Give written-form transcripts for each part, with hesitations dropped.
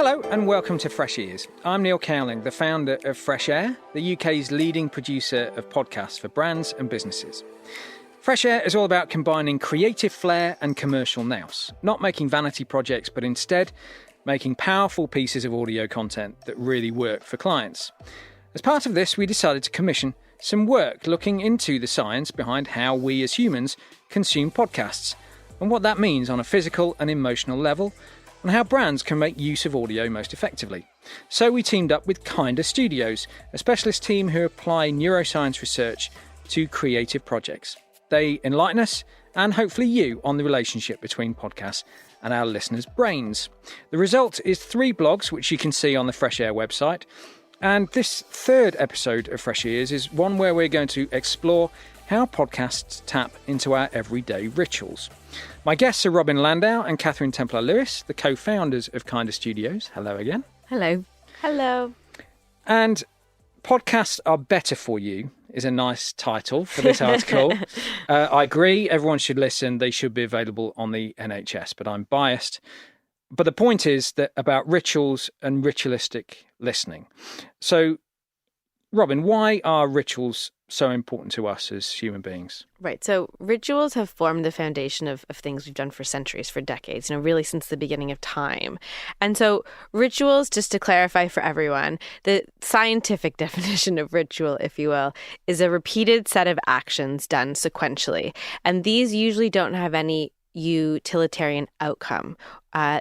Hello and welcome to Fresh Ears. I'm Neil Cowling, the founder of Fresh Air, the UK's leading producer of podcasts for brands and businesses. Fresh Air is all about combining creative flair and commercial nous, not making vanity projects, but instead making powerful pieces of audio content that really work for clients. As part of this, we decided to commission some work looking into the science behind how we as humans consume podcasts and what that means on a physical and emotional level, and how brands can make use of audio most effectively. So we teamed up with Kinda Studios, a specialist team who apply neuroscience research to creative projects. They enlighten us, and hopefully you, on the relationship between podcasts and our listeners' brains. The result is 3 blogs, which you can see on the Fresh Air website. And this third episode of Fresh Ears is one where we're going to explore how podcasts tap into our everyday rituals. My guests are Robyn Landau and Katherine Templar-Lewis, the co-founders of Kinda Studios. Hello again. Hello. Hello. And Podcasts Are Better For You is a nice title for this article. I agree, everyone should listen. They should be available on the NHS, but I'm biased. But the point is that about rituals and ritualistic listening. So, Robyn, why are rituals so important to us as human beings? Right. So rituals have formed the foundation of things we've done for centuries, for decades, really since the beginning of time. And so rituals, just to clarify for everyone, the scientific definition of ritual, if you will, is a repeated set of actions done sequentially. And these usually don't have any utilitarian outcome.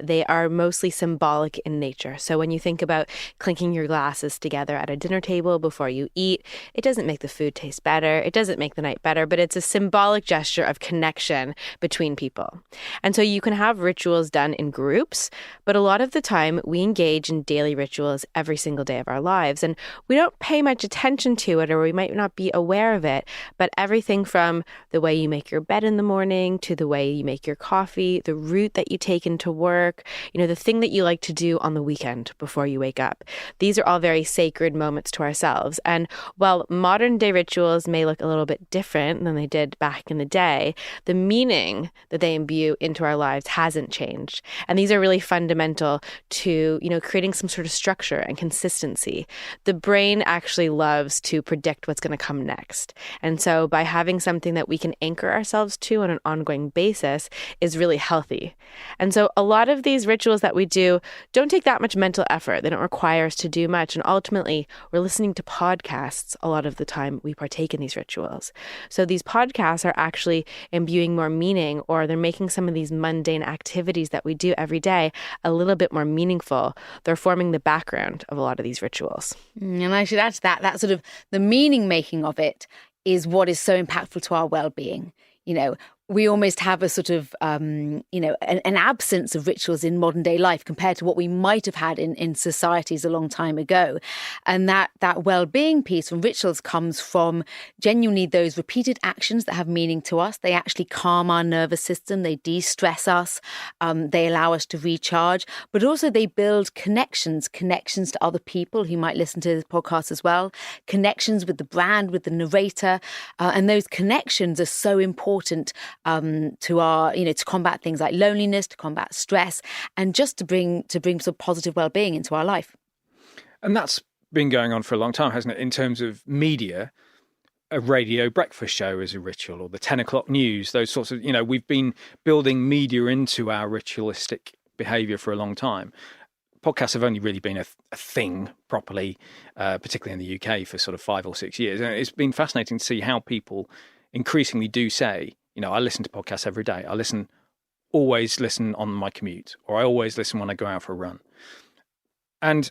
They are mostly symbolic in nature. So when you think about clinking your glasses together at a dinner table before you eat, it doesn't make the food taste better. It doesn't make the night better, but it's a symbolic gesture of connection between people. And so you can have rituals done in groups, but a lot of the time we engage in daily rituals every single day of our lives. And we don't pay much attention to it, or we might not be aware of it, but everything from the way you make your bed in the morning to the way you make your coffee, the route that you take into work, the thing that you like to do on the weekend before you wake up. These are all very sacred moments to ourselves. And while modern day rituals may look a little bit different than they did back in the day, the meaning that they imbue into our lives hasn't changed. And these are really fundamental to, creating some sort of structure and consistency. The brain actually loves to predict what's going to come next. And so by having something that we can anchor ourselves to on an ongoing basis is really healthy. And so a lot of these rituals that we do don't take that much mental effort. They don't require us to do much. And ultimately, we're listening to podcasts a lot of the time we partake in these rituals. So these podcasts are actually imbuing more meaning, or they're making some of these mundane activities that we do every day a little bit more meaningful. They're forming the background of a lot of ththese rituals. And I should add to that sort of the meaning making of it is what is so impactful to our well-being. We almost have a sort of, an absence of rituals in modern day life compared to what we might have had in societies a long time ago. And that well-being piece from rituals comes from genuinely those repeated actions that have meaning to us. They actually calm our nervous system. They de-stress us. They allow us to recharge. But also they build connections to other people who might listen to this podcast as well. Connections with the brand, with the narrator. And those connections are so important to our, to combat things like loneliness, to combat stress, and just to bring some positive well-being into our life. And that's been going on for a long time, hasn't it? In terms of media, a radio breakfast show is a ritual, or the 10 o'clock news, those sorts of, we've been building media into our ritualistic behaviour for a long time. Podcasts have only really been a thing properly, particularly in the UK, for sort of 5 or 6 years. And it's been fascinating to see how people increasingly do say, I listen to podcasts every day. I always listen on my commute, or I always listen when I go out for a run. And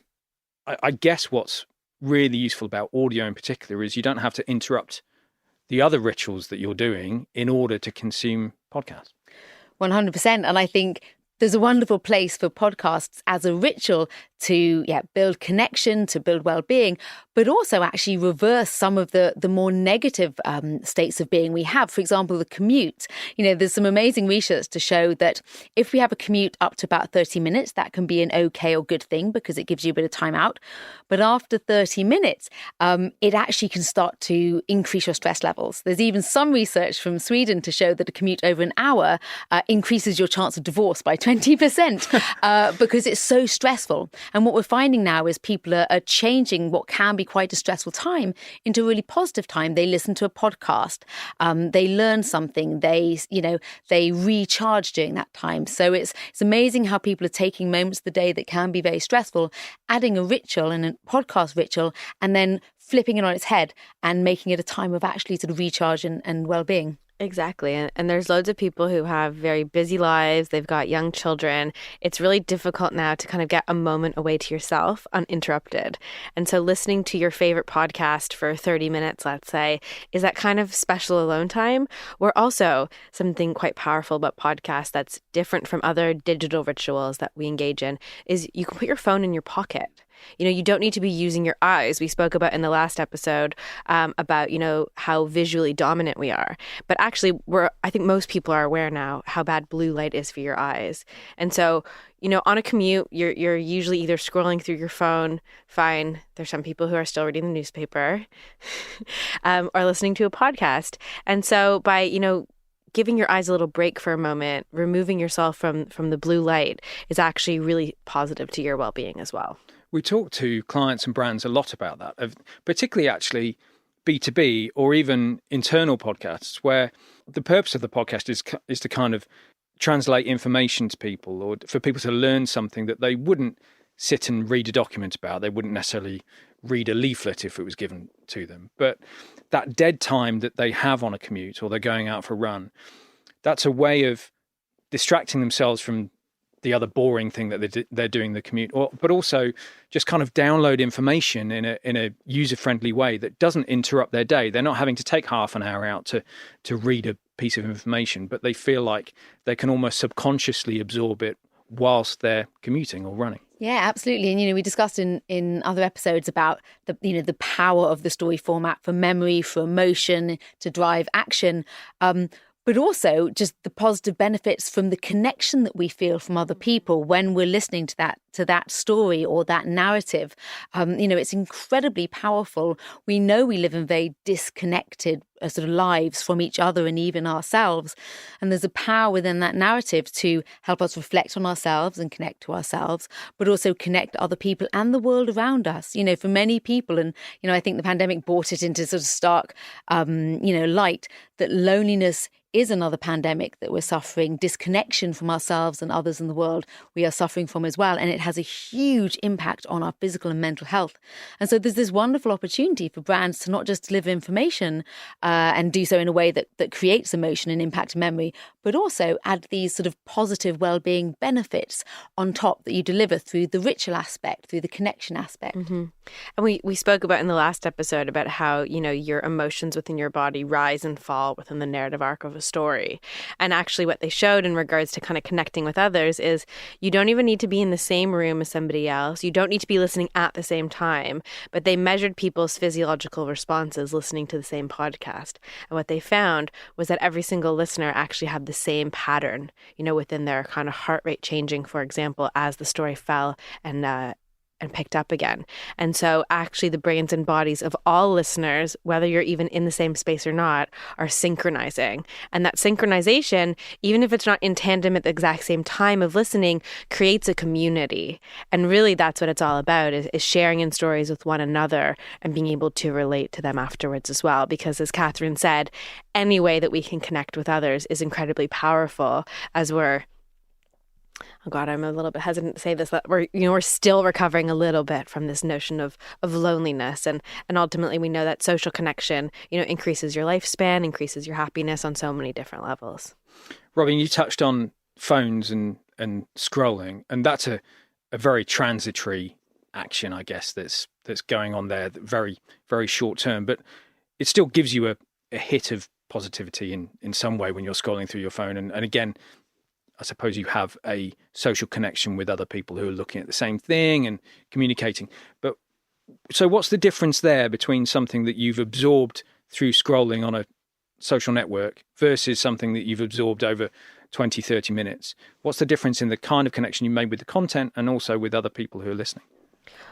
I guess what's really useful about audio in particular is you don't have to interrupt the other rituals that you're doing in order to consume podcasts. 100%. And I think there's a wonderful place for podcasts as a ritual to build connection, to build well-being, but also actually reverse some of the more negative states of being we have. For example, the commute. There's some amazing research to show that if we have a commute up to about 30 minutes, that can be an okay or good thing because it gives you a bit of time out. But after 30 minutes, it actually can start to increase your stress levels. There's even some research from Sweden to show that a commute over an hour increases your chance of divorce by 20% because it's so stressful. And what we're finding now is people are changing what can be quite a stressful time into a really positive time. They listen to a podcast, they learn something, they recharge during that time. So it's amazing how people are taking moments of the day that can be very stressful, adding a ritual and a podcast ritual, and then flipping it on its head and making it a time of actually sort of recharge and well-being. Exactly. And there's loads of people who have very busy lives. They've got young children. It's really difficult now to kind of get a moment away to yourself uninterrupted. And so listening to your favorite podcast for 30 minutes, let's say, is that kind of special alone time. Where also something quite powerful about podcasts that's different from other digital rituals that we engage in is you can put your phone in your pocket. You don't need to be using your eyes. We spoke about in the last episode about, how visually dominant we are. But actually, I think most people are aware now how bad blue light is for your eyes. And so, on a commute, you're usually either scrolling through your phone, fine. There's some people who are still reading the newspaper, or listening to a podcast. And so by, giving your eyes a little break for a moment, removing yourself from the blue light is actually really positive to your well-being as well. We talk to clients and brands a lot about that, particularly actually B2B or even internal podcasts, where the purpose of the podcast is to kind of translate information to people, or for people to learn something that they wouldn't sit and read a document about. They wouldn't necessarily read a leaflet if it was given to them. But that dead time that they have on a commute or they're going out for a run, that's a way of distracting themselves from the other boring thing that they're doing the commute, but also just kind of download information in a user-friendly way that doesn't interrupt their day. They're not having to take half an hour out to read a piece of information, but they feel like they can almost subconsciously absorb it whilst they're commuting or running. Yeah, absolutely. And, we discussed in other episodes about the power of the story format for memory, for emotion, to drive action. But also just the positive benefits from the connection that we feel from other people when we're listening to that story or that narrative. It's incredibly powerful. We know we live in very disconnected sort of lives from each other and even ourselves. And there's a power within that narrative to help us reflect on ourselves and connect to ourselves, but also connect to other people and the world around us. For many people, and, I think the pandemic brought it into sort of stark, light, that loneliness is another pandemic that we're suffering. Disconnection from ourselves and others in the world we are suffering from as well. And it has a huge impact on our physical and mental health. And so there's this wonderful opportunity for brands to not just deliver information and do so in a way that creates emotion and impact memory, but also add these sort of positive well-being benefits on top that you deliver through the ritual aspect, through the connection aspect. Mm-hmm. And we spoke about in the last episode about how, your emotions within your body rise and fall within the narrative arc of a story. And actually what they showed in regards to kind of connecting with others is you don't even need to be in the same room as somebody else. You don't need to be listening at the same time, but they measured people's physiological responses listening to the same podcast. And what they found was that every single listener actually had the same pattern, within their kind of heart rate changing, for example, as the story fell and picked up again. And so actually the brains and bodies of all listeners, whether you're even in the same space or not, are synchronizing. And that synchronization, even if it's not in tandem at the exact same time of listening, creates a community. And really that's what it's all about, is sharing in stories with one another and being able to relate to them afterwards as well. Because as Katherine said, any way that we can connect with others is incredibly powerful, as oh God, I'm a little bit hesitant to say this, that we're still recovering a little bit from this notion of loneliness. And ultimately we know that social connection, increases your lifespan, increases your happiness on so many different levels. Robyn, you touched on phones and scrolling, and that's a very transitory action, I guess, that's going on there, very, very short term, but it still gives you a hit of positivity in some way when you're scrolling through your phone. And again, I suppose you have a social connection with other people who are looking at the same thing and communicating. But so what's the difference there between something that you've absorbed through scrolling on a social network versus something that you've absorbed over 20, 30 minutes? What's the difference in the kind of connection you made with the content and also with other people who are listening?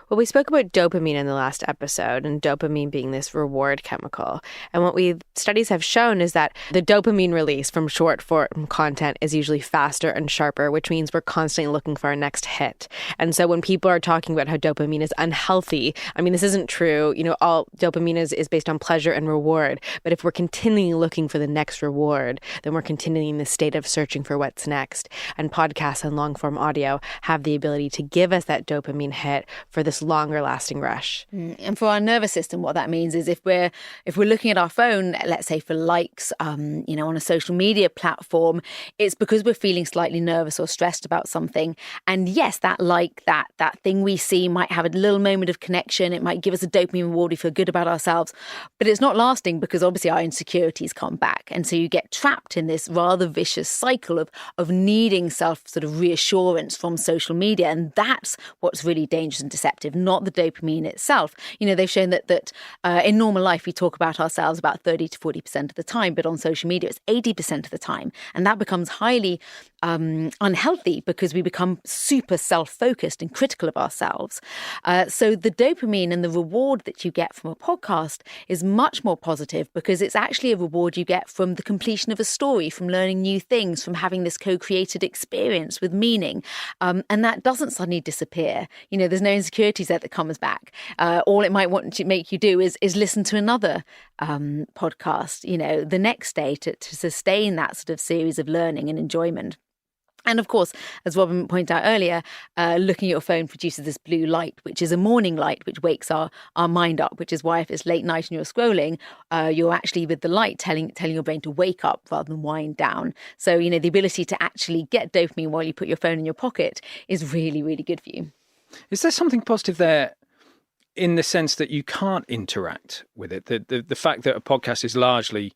Well, we spoke about dopamine in the last episode, and dopamine being this reward chemical. And what studies have shown is that the dopamine release from short form content is usually faster and sharper, which means we're constantly looking for our next hit. And so when people are talking about how dopamine is unhealthy, I mean, this isn't true. All dopamine is based on pleasure and reward. But if we're continually looking for the next reward, then we're continuing in the state of searching for what's next. And podcasts and long form audio have the ability to give us that dopamine hit for this longer lasting rush. And for our nervous system, what that means is if we're looking at our phone, let's say for likes, on a social media platform, it's because we're feeling slightly nervous or stressed about something. And yes, that thing we see might have a little moment of connection. It might give us a dopamine reward. We feel good about ourselves, but it's not lasting because obviously our insecurities come back. And so you get trapped in this rather vicious cycle of needing self sort of reassurance from social media. And that's what's really dangerous and deceptive, not the dopamine itself. They've shown that in normal life, we talk about ourselves about 30 to 40% of the time, but on social media, it's 80% of the time. And that becomes highly unhealthy because we become super self-focused and critical of ourselves. So the dopamine and the reward that you get from a podcast is much more positive because it's actually a reward you get from the completion of a story, from learning new things, from having this co-created experience with meaning. And that doesn't suddenly disappear. There's no insecurities there that comes back. All it might want to make you do is listen to another podcast, the next day to sustain that sort of series of learning and enjoyment. And of course, as Robyn pointed out earlier, looking at your phone produces this blue light, which is a morning light, which wakes our mind up, which is why if it's late night and you're scrolling, you're actually with the light telling your brain to wake up rather than wind down. So, the ability to actually get dopamine while you put your phone in your pocket is really, really good for you. Is there something positive there in the sense that you can't interact with it? The fact that a podcast is largely,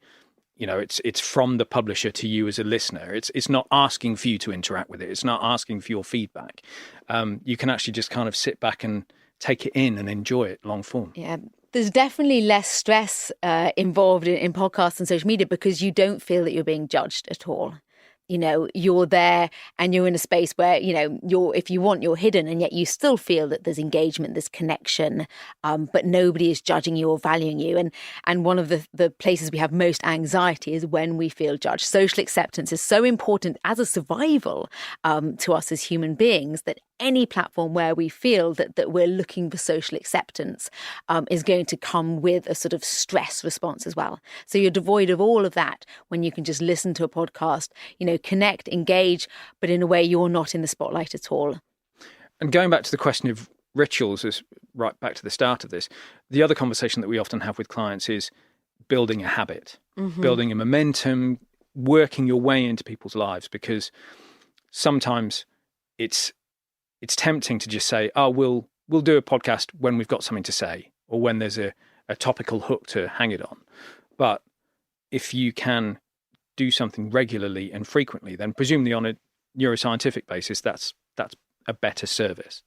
it's from the publisher to you as a listener. It's not asking for you to interact with it. It's not asking for your feedback. You can actually just kind of sit back and take it in and enjoy it long form. Yeah. There's definitely less stress involved in podcasts and social media because you don't feel that you're being judged at all. You're there and you're in a space where, if you want, you're hidden, and yet you still feel that there's engagement, there's connection, but nobody is judging you or valuing you. And one of the places we have most anxiety is when we feel judged. Social acceptance is so important as a survival to us as human beings that any platform where we feel that we're looking for social acceptance is going to come with a sort of stress response as well. So you're devoid of all of that when you can just listen to a podcast, connect, engage, but in a way you're not in the spotlight at all. And going back to the question of rituals, is right back to the start of this, the other conversation that we often have with clients is building a habit, building a momentum, working your way into people's lives, because sometimes it's tempting to just say, oh, we'll do a podcast when we've got something to say or when there's a topical hook to hang it on. But if you can do something regularly and frequently, then presumably on a neuroscientific basis, that's a better service.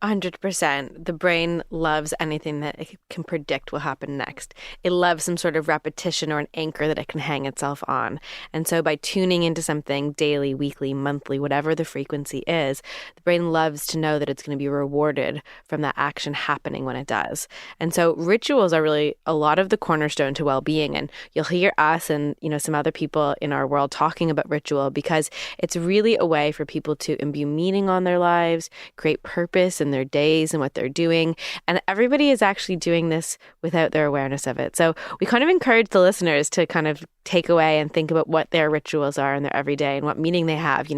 100%. The brain loves anything that it can predict will happen next. It loves some sort of repetition or an anchor that it can hang itself on. And so by tuning into something daily, weekly, monthly, whatever the frequency is, the brain loves to know that it's going to be rewarded from that action happening when it does. And so rituals are really a lot of the cornerstone to well-being. And you'll hear us and, some other people in our world talking about ritual because it's really a way for people to imbue meaning on their lives, create purpose in their days and what they're doing. And everybody is actually doing this without their awareness of it. So we kind of encourage the listeners to kind of take away and think about what their rituals are in their everyday and what meaning they have.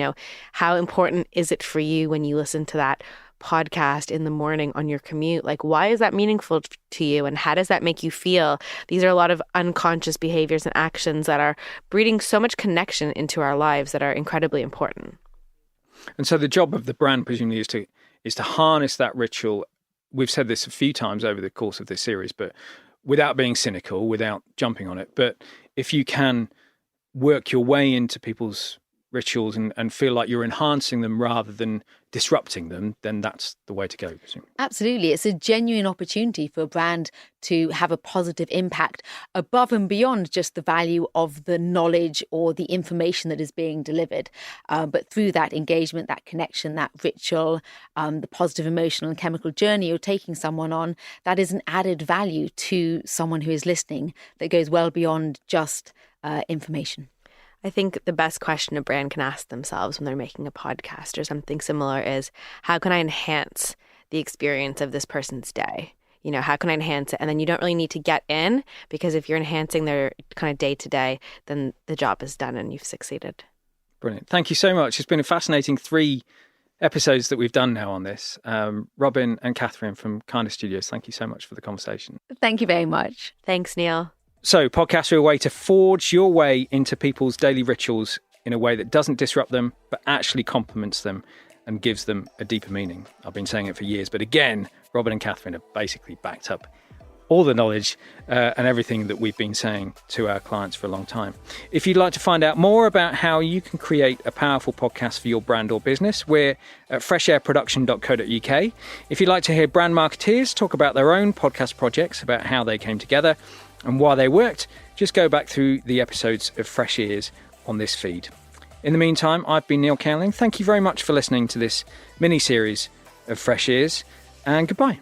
How important is it for you when you listen to that podcast in the morning on your commute? Like, why is that meaningful to you? And how does that make you feel? These are a lot of unconscious behaviors and actions that are breeding so much connection into our lives that are incredibly important. And so the job of the brand presumably is to harness that ritual. We've said this a few times over the course of this series, but without being cynical, without jumping on it. But if you can work your way into people's rituals and feel like you're enhancing them rather than disrupting them, then that's the way to go. Absolutely. It's a genuine opportunity for a brand to have a positive impact above and beyond just the value of the knowledge or the information that is being delivered. But through that engagement, that connection, that ritual, the positive emotional and chemical journey you're taking someone on, that is an added value to someone who is listening that goes well beyond just information. I think the best question a brand can ask themselves when they're making a podcast or something similar is, how can I enhance the experience of this person's day? You know, how can I enhance it? And then you don't really need to get in, because if you're enhancing their kind of day to day, then the job is done and you've succeeded. Brilliant. Thank you so much. It's been a fascinating 3 episodes that we've done now on this. Robyn and Katherine from Kinder Studios, thank you so much for the conversation. Thank you very much. Thanks, Neil. So podcasts are a way to forge your way into people's daily rituals in a way that doesn't disrupt them, but actually complements them and gives them a deeper meaning. I've been saying it for years, but again, Robyn and Katherine have basically backed up all the knowledge and everything that we've been saying to our clients for a long time. If you'd like to find out more about how you can create a powerful podcast for your brand or business, we're at freshairproduction.co.uk. If you'd like to hear brand marketeers talk about their own podcast projects, about how they came together and why they worked, just go back through the episodes of Fresh Ears on this feed. In the meantime, I've been Neil Cowling. Thank you very much for listening to this mini-series of Fresh Ears, and goodbye.